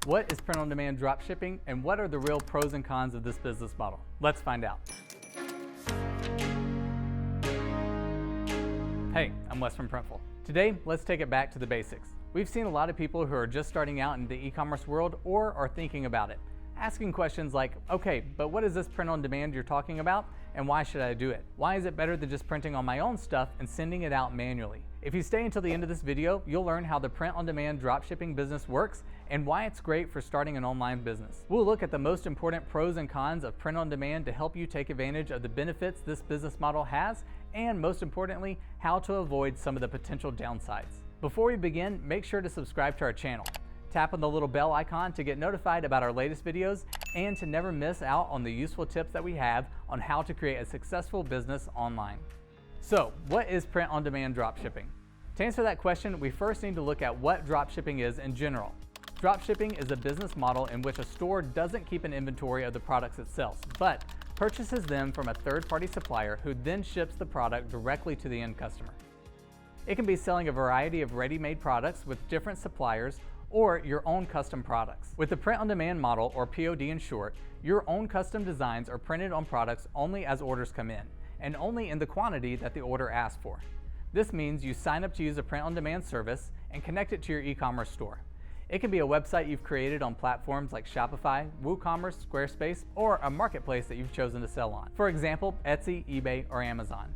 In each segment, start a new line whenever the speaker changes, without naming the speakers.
What is print-on-demand dropshipping, and what are the real pros and cons of this business model? Let's find out. Hey, I'm Wes from Printful. Today, let's take it back to the basics. We've seen a lot of people who are just starting out in the e-commerce world or are thinking about it, asking questions like, okay, but what is this print-on-demand you're talking about, and why should I do it? Why is it better than just printing on my own stuff and sending it out manually? If you stay until the end of this video, you'll learn how the print-on-demand dropshipping business works and why it's great for starting an online business. We'll look at the most important pros and cons of print-on-demand to help you take advantage of the benefits this business model has, and most importantly, how to avoid some of the potential downsides. Before we begin, make sure to subscribe to our channel. Tap on the little bell icon to get notified about our latest videos and to never miss out on the useful tips that we have on how to create a successful business online. So, what is print-on-demand dropshipping? To answer that question, we first need to look at what dropshipping is in general. Dropshipping is a business model in which a store doesn't keep an inventory of the products it sells, but purchases them from a third-party supplier who then ships the product directly to the end customer. It can be selling a variety of ready-made products with different suppliers or your own custom products. With the print-on-demand model, or POD in short, your own custom designs are printed on products only as orders come in, and only in the quantity that the order asks for. This means you sign up to use a print-on-demand service and connect it to your e-commerce store. It can be a website you've created on platforms like Shopify, WooCommerce, Squarespace, or a marketplace that you've chosen to sell on. For example, Etsy, eBay, or Amazon.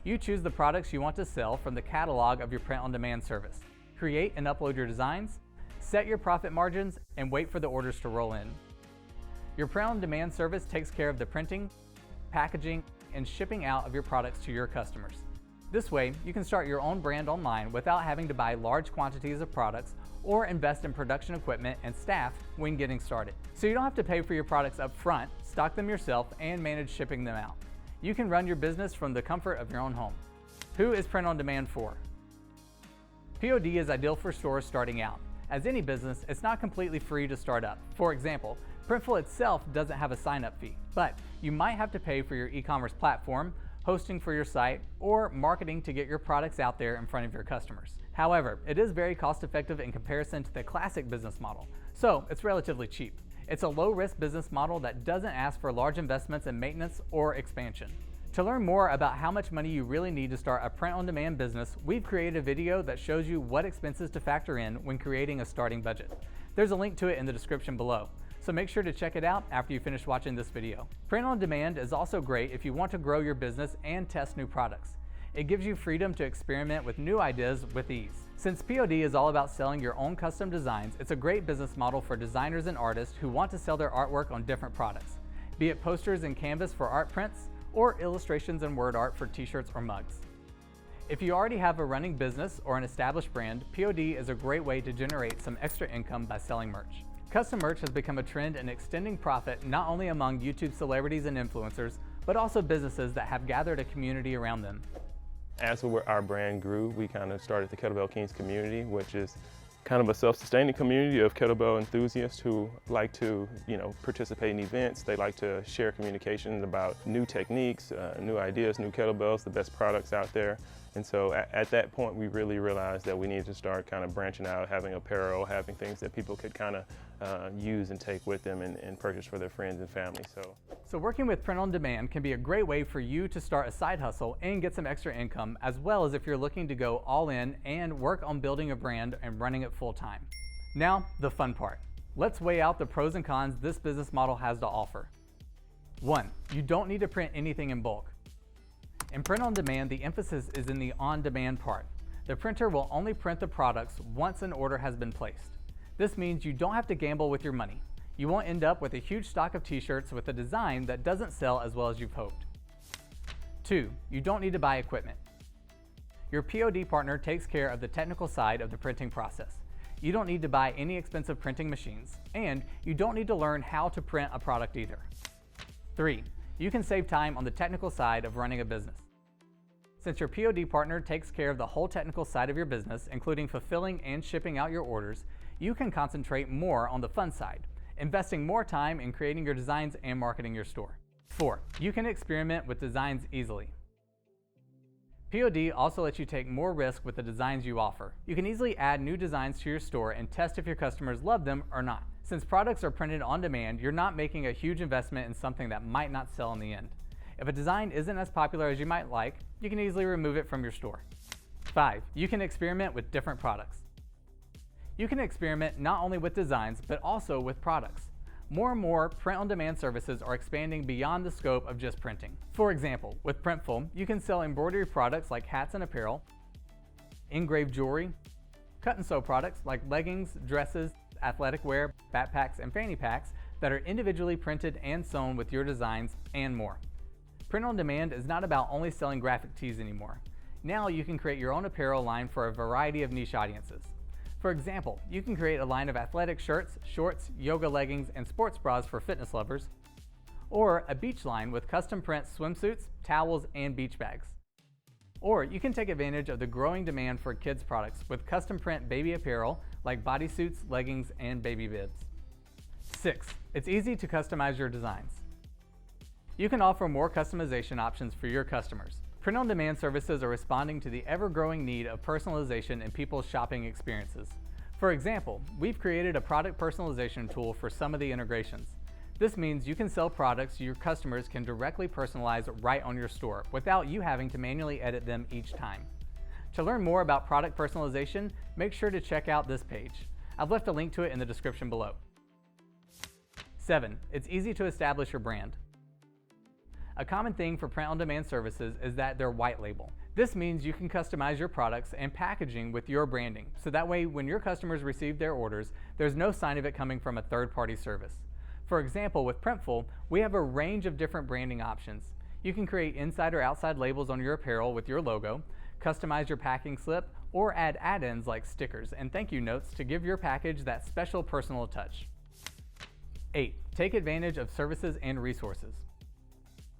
You choose the products you want to sell from the catalog of your print-on-demand service. Create and upload your designs, set your profit margins, and wait for the orders to roll in. Your print-on-demand service takes care of the printing, packaging, and shipping out of your products to your customers. This way, you can start your own brand online without having to buy large quantities of products or invest in production equipment and staff when getting started. So you don't have to pay for your products up front, stock them yourself, and manage shipping them out. You can run your business from the comfort of your own home. Who is print-on-demand for? POD is ideal for stores starting out. As any business, it's not completely free to start up. For example, Printful itself doesn't have a sign-up fee, but you might have to pay for your e-commerce platform, hosting for your site, or marketing to get your products out there in front of your customers. However, it is very cost-effective in comparison to the classic business model, so it's relatively cheap. It's a low-risk business model that doesn't ask for large investments in maintenance or expansion. To learn more about how much money you really need to start a print-on-demand business, we've created a video that shows you what expenses to factor in when creating a starting budget. There's a link to it in the description below, so make sure to check it out after you finish watching this video. Print-on-demand is also great if you want to grow your business and test new products. It gives you freedom to experiment with new ideas with ease. Since POD is all about selling your own custom designs, it's a great business model for designers and artists who want to sell their artwork on different products, be it posters and canvas for art prints, or illustrations and word art for t-shirts or mugs. If you already have a running business or an established brand, POD is a great way to generate some extra income by selling merch. Custom merch has become a trend in extending profit not only among YouTube celebrities and influencers, but also businesses that have gathered a community around them.
As our brand grew, we kind of started the Kettlebell Kings community, which is kind of a self-sustaining community of kettlebell enthusiasts who like to, participate in events. They like to share communications about new techniques, new ideas, new kettlebells, the best products out there. And so at that point, we really realized that we needed to start kind of branching out, having apparel, having things that people could kind of use and take with them and purchase for their friends and family.
So working with print-on-demand can be a great way for you to start a side hustle and get some extra income, as well as if you're looking to go all in and work on building a brand and running it full time. Now, the fun part. Let's weigh out the pros and cons this business model has to offer. 1. You don't need to print anything in bulk. In print-on-demand, the emphasis is in the on-demand part. The printer will only print the products once an order has been placed. This means you don't have to gamble with your money. You won't end up with a huge stock of t-shirts with a design that doesn't sell as well as you've hoped. 2. You don't need to buy equipment. Your POD partner takes care of the technical side of the printing process. You don't need to buy any expensive printing machines, and you don't need to learn how to print a product either. 3. You can save time on the technical side of running a business. Since your POD partner takes care of the whole technical side of your business, including fulfilling and shipping out your orders, you can concentrate more on the fun side, investing more time in creating your designs and marketing your store. 4. You can experiment with designs easily. POD also lets you take more risk with the designs you offer. You can easily add new designs to your store and test if your customers love them or not. Since products are printed on demand, you're not making a huge investment in something that might not sell in the end. If a design isn't as popular as you might like, you can easily remove it from your store. 5. You can experiment with different products. You can experiment not only with designs, but also with products. More and more print-on-demand services are expanding beyond the scope of just printing. For example, with Printful, you can sell embroidery products like hats and apparel, engraved jewelry, cut and sew products like leggings, dresses, athletic wear, backpacks, and fanny packs that are individually printed and sewn with your designs, and more. Print-on-demand is not about only selling graphic tees anymore. Now you can create your own apparel line for a variety of niche audiences. For example, you can create a line of athletic shirts, shorts, yoga leggings, and sports bras for fitness lovers, or a beach line with custom print swimsuits, towels, and beach bags. Or you can take advantage of the growing demand for kids products with custom print baby apparel like bodysuits, leggings, and baby bibs. 6. It's easy to customize your designs. You can offer more customization options for your customers. Print-on-demand services are responding to the ever-growing need of personalization in people's shopping experiences. For example, we've created a product personalization tool for some of the integrations. This means you can sell products your customers can directly personalize right on your store without you having to manually edit them each time. To learn more about product personalization, make sure to check out this page. I've left a link to it in the description below. 7. It's easy to establish your brand. A common thing for print-on-demand services is that they're white label. This means you can customize your products and packaging with your branding, so that way when your customers receive their orders, there's no sign of it coming from a third-party service. For example, with Printful, we have a range of different branding options. You can create inside or outside labels on your apparel with your logo, customize your packing slip, or add add-ins like stickers and thank you notes to give your package that special personal touch. 8. Take advantage of services and resources.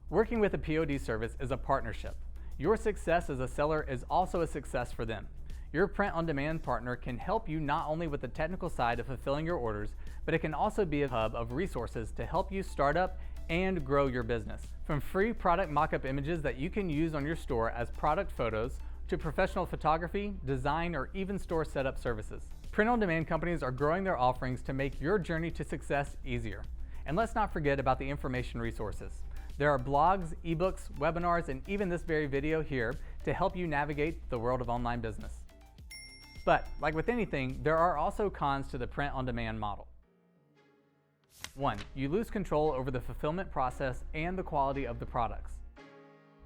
Working with a POD service is a partnership. Your success as a seller is also a success for them. Your print-on-demand partner can help you not only with the technical side of fulfilling your orders, but it can also be a hub of resources to help you start up and grow your business. From free product mock-up images that you can use on your store as product photos, to professional photography, design, or even store setup services. Print-on-demand companies are growing their offerings to make your journey to success easier. And let's not forget about the information resources. There are blogs, ebooks, webinars, and even this very video here to help you navigate the world of online business. But like with anything, there are also cons to the print-on-demand model. 1. You lose control over the fulfillment process and the quality of the products.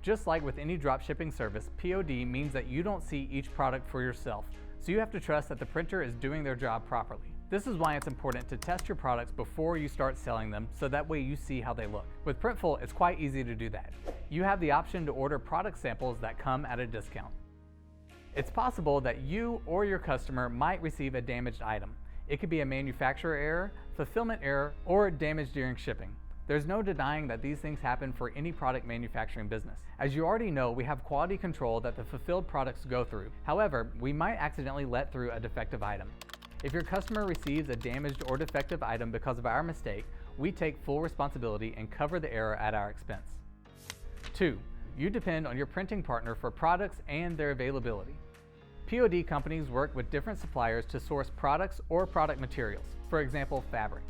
Just like with any dropshipping service, POD means that you don't see each product for yourself, so you have to trust that the printer is doing their job properly. This is why it's important to test your products before you start selling them, so that way you see how they look. With Printful, it's quite easy to do that. You have the option to order product samples that come at a discount. It's possible that you or your customer might receive a damaged item. It could be a manufacturer error, fulfillment error, or damage during shipping. There's no denying that these things happen for any product manufacturing business. As you already know, we have quality control that the fulfilled products go through. However, we might accidentally let through a defective item. If your customer receives a damaged or defective item because of our mistake, we take full responsibility and cover the error at our expense. 2. You depend on your printing partner for products and their availability. POD companies work with different suppliers to source products or product materials, for example, fabric.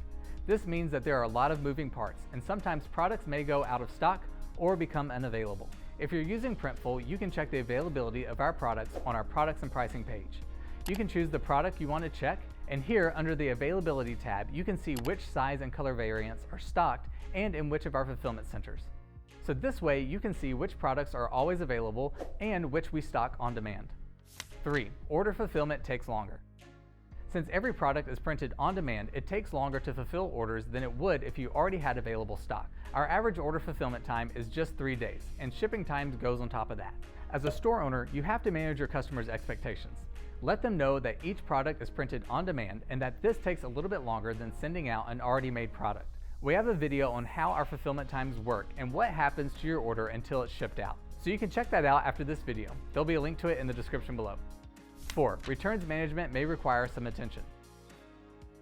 This means that there are a lot of moving parts, and sometimes products may go out of stock or become unavailable. If you're using Printful, you can check the availability of our products on our products and pricing page. You can choose the product you want to check, and here under the availability tab, you can see which size and color variants are stocked and in which of our fulfillment centers. So this way you can see which products are always available and which we stock on demand. 3. Order fulfillment takes longer. Since every product is printed on demand, it takes longer to fulfill orders than it would if you already had available stock. Our average order fulfillment time is just 3 days, and shipping time goes on top of that. As a store owner, you have to manage your customers' expectations. Let them know that each product is printed on demand and that this takes a little bit longer than sending out an already made product. We have a video on how our fulfillment times work and what happens to your order until it's shipped out. So you can check that out after this video. There'll be a link to it in the description below. 4. Returns management may require some attention.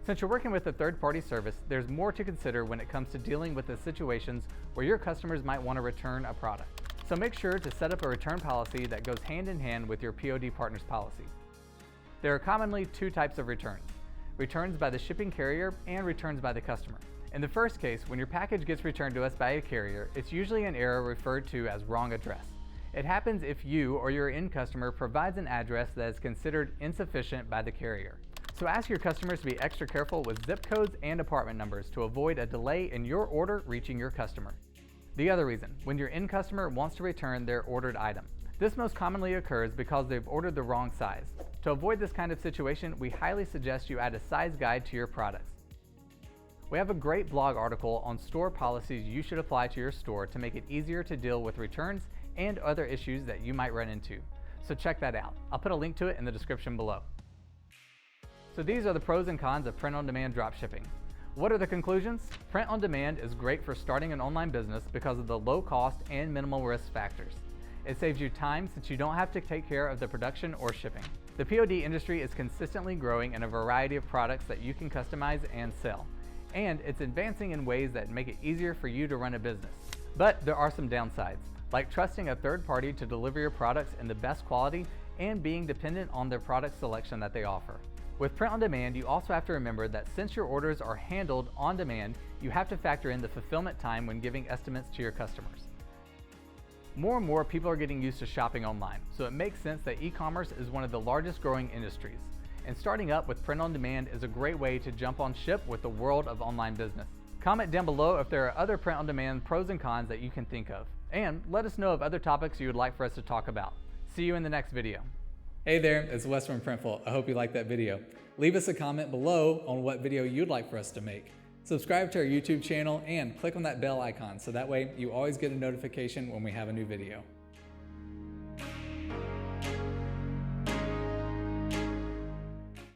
Since you're working with a third-party service, there's more to consider when it comes to dealing with the situations where your customers might want to return a product. So make sure to set up a return policy that goes hand in hand with your POD partner's policy. There are commonly 2 types of returns. returns by the shipping carrier, and returns by the customer. In the first case, when your package gets returned to us by a carrier, it's usually an error referred to as wrong address. It happens if you or your end customer provides an address that is considered insufficient by the carrier. So ask your customers to be extra careful with zip codes and apartment numbers to avoid a delay in your order reaching your customer. The other reason, when your end customer wants to return their ordered item. This most commonly occurs because they've ordered the wrong size. To avoid this kind of situation, we highly suggest you add a size guide to your products. We have a great blog article on store policies you should apply to your store to make it easier to deal with returns and other issues that you might run into. So check that out. I'll put a link to it in the description below. So these are the pros and cons of print-on-demand dropshipping. What are the conclusions? Print-on-demand is great for starting an online business because of the low cost and minimal risk factors. It saves you time since you don't have to take care of the production or shipping. The POD industry is consistently growing in a variety of products that you can customize and sell. And it's advancing in ways that make it easier for you to run a business. But there are some downsides, like trusting a third party to deliver your products in the best quality and being dependent on their product selection that they offer. With print on demand, you also have to remember that since your orders are handled on demand, you have to factor in the fulfillment time when giving estimates to your customers. More and more people are getting used to shopping online, so it makes sense that e-commerce is one of the largest growing industries. And starting up with print on demand is a great way to jump on ship with the world of online business. Comment down below if there are other print on demand pros and cons that you can think of. And let us know of other topics you would like for us to talk about. See you in the next video. Hey there, it's Wes from Printful. I hope you liked that video. Leave us a comment below on what video you'd like for us to make. Subscribe to our YouTube channel and click on that bell icon so that way you always get a notification when we have a new video.